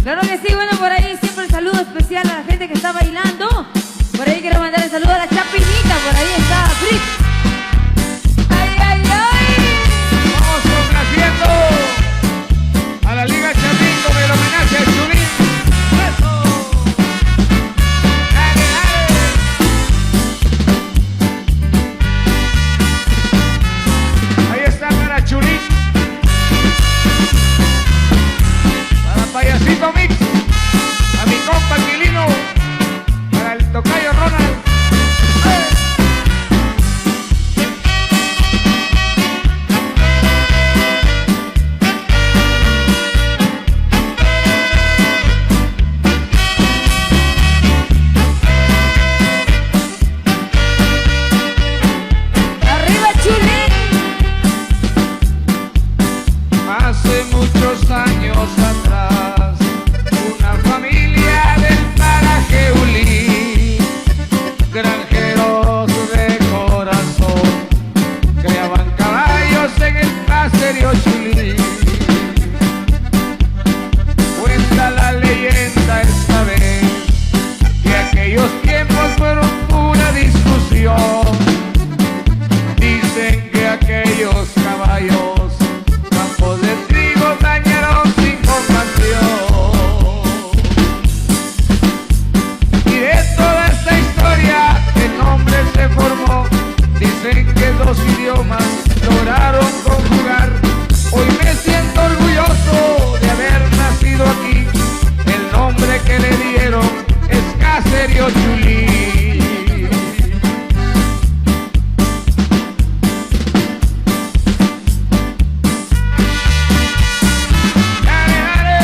Claro que sí, bueno, por ahí siempre el saludo especial a la gente que está bailando. Por ahí quiero mandar el saludo a la Chapinita, por ahí está Fritz. ¡Ay, ay, ay! Vamos complaciendo a la Liga Chapín con el homenaje a Chulín. ¡Eso! ¡Dale, dale! Ahí está para Chulín. Para Payasito Mix. A mi compa Quilino. Para el tocayo Ronald. ¡Arriba, Chulín! Hace muchos años atrás, una familia del paraje Ulí, granjeros de corazón, criaban caballos en el caserío Chulí. Cuenta la leyenda esta vez que aquellos tiempos fueron pura discusión. Dicen que aquellos caballos campos de trigo dañaron sin compasión. Y de toda esta historia el nombre se formó. Dicen que dos idiomas lograron conjugar. Hoy me siento orgulloso de haber nacido aquí. El nombre que le dieron es Caserío Chulí. Dale, dale.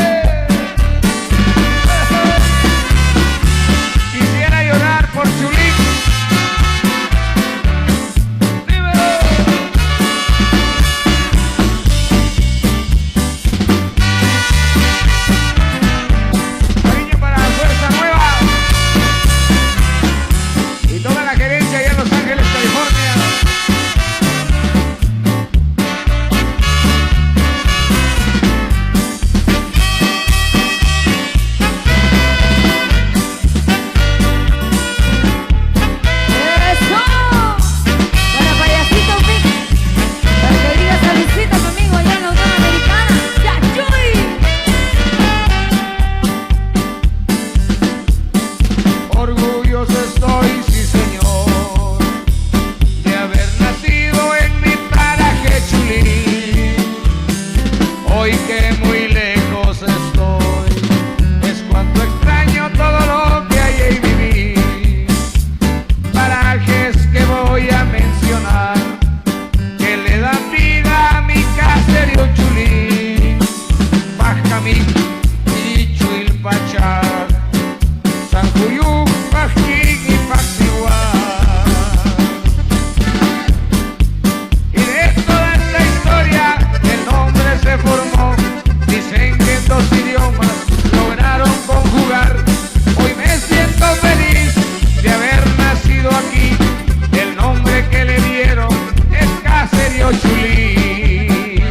Quisiera llorar por Chulín. Dímelo. Cariño para la Fuerza Nueva y toda la gerencia allá en Los Ángeles, California. ¡Eso! Para Payasito Mix. Para que digas salucita conmigo allá en la Unión Americana. ¡Ya, Chuy! Orgulloso estoy, sí señor, de haber nacido en mi paraje Chulí. Hoy que muy lejos estoy, es cuanto extraño todo lo que ahí viví. Parajes que voy a mencionar, que le dan vida a mi caserío Chulí. Pajamín, Ichuilpachar, San Juyú, Pajín y Paxihuá. Y de toda esta historia el nombre se formó. Dicen que en dos idiomas lograron conjugar. Hoy me siento feliz de haber nacido aquí. El nombre que le dieron es Caserío Chulí.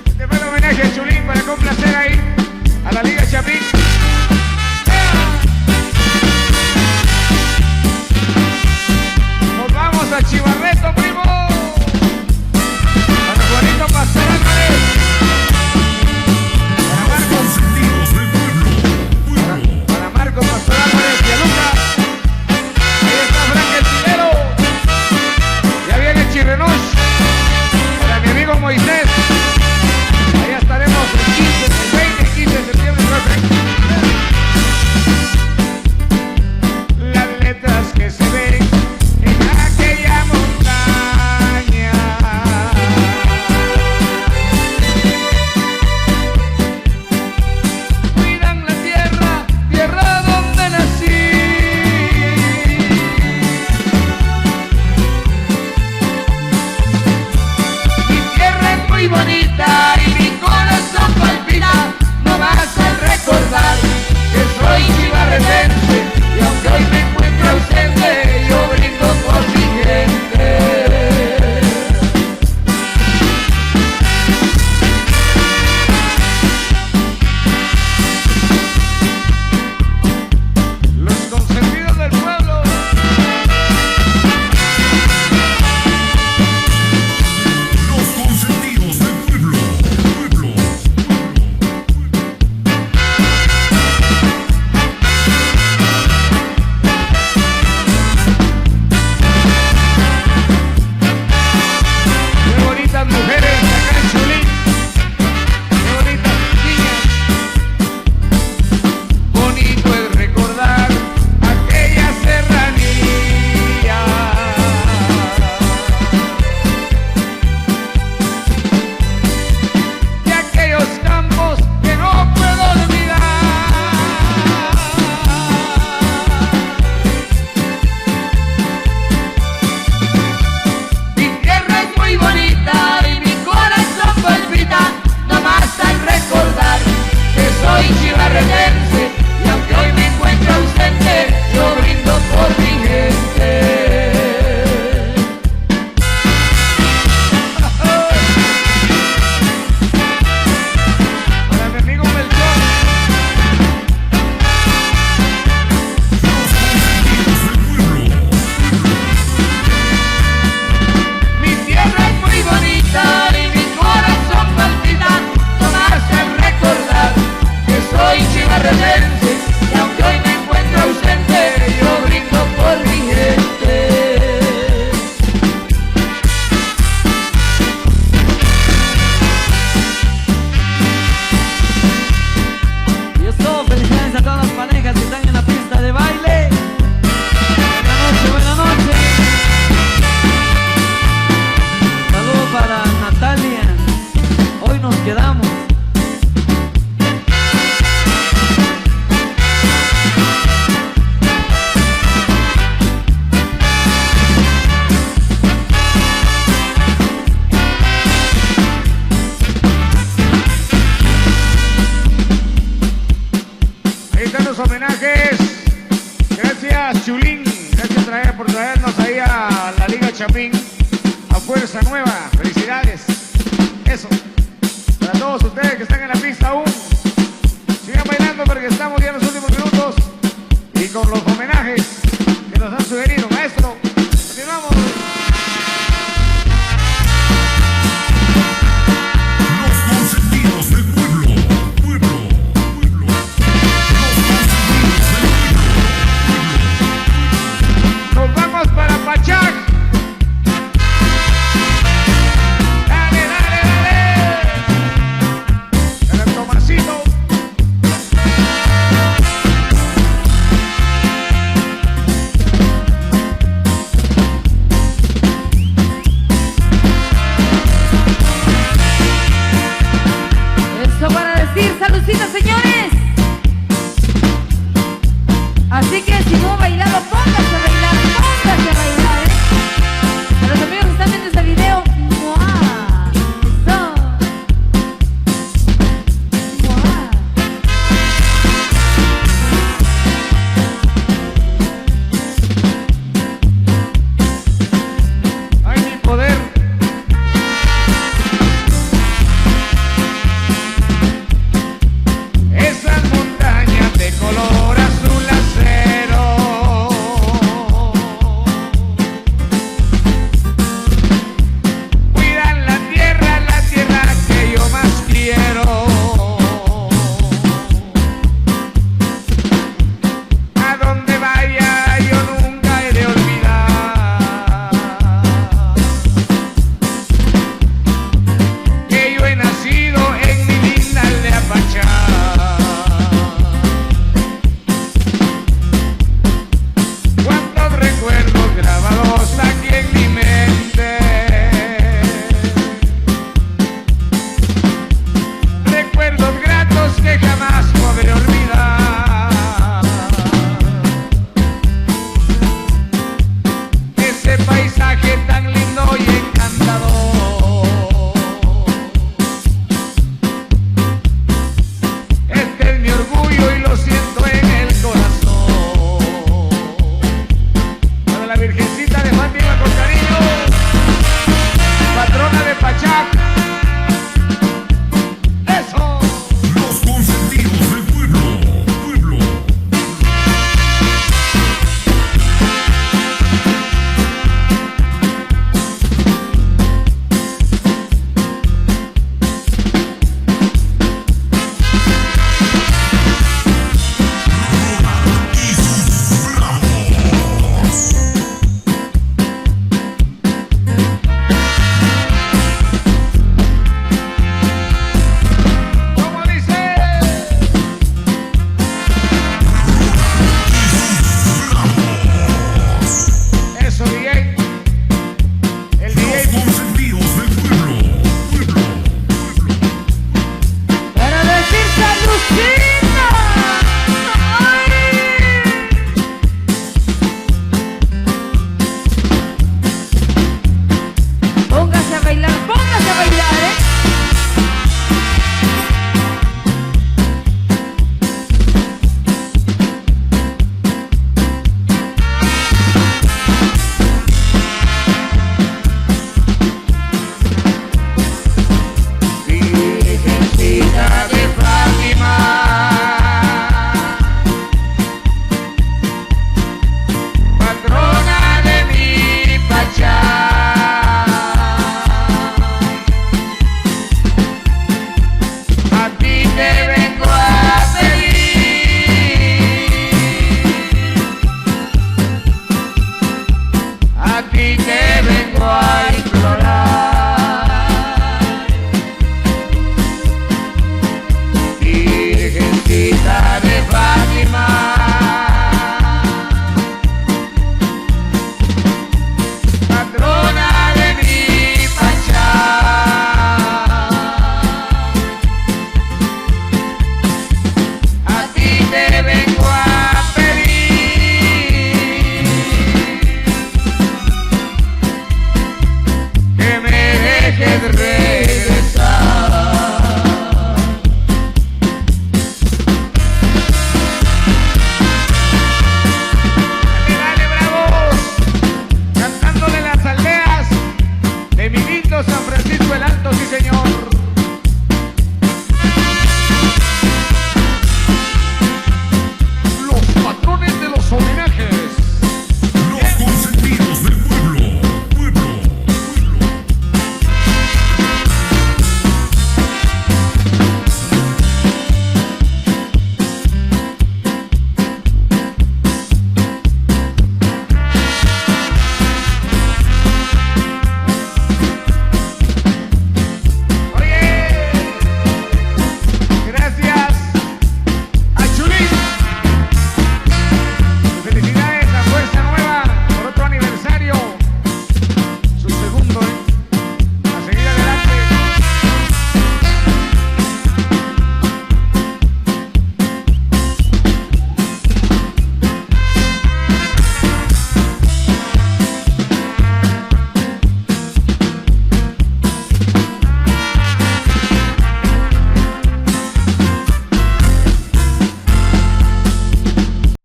Este fue el homenaje a Chulín para complacer ahí a la Liga Chapín. Nos vamos a Chivarreto, primo. Para Juanito Pastor Álvarez. Para Marcos. Para Marcos Pastor Álvarez y a Luca. Ahí está Frank el Tilero. Ya viene Chirrenosh. Para mi amigo Moisés. Allá estaremos el 15, el 20 y 15 de septiembre. Las letras que se ven en aquella montaña cuidan la tierra, tierra donde nací. Mi tierra es muy bonita y mi corazón palpita. No vas a recordar que soy chivarretense y aunque hoy me encuentro ausente, yo brindo por mi gente. Gracias, Chulín. Gracias por traernos ahí a la Liga Chapín, a Fuerza Nueva. Felicidades. Eso. Para todos ustedes que están en la pista aún, sigan bailando porque estamos ya en los últimos minutos y con los homenajes que nos han sugerido. Maestro, continuamos.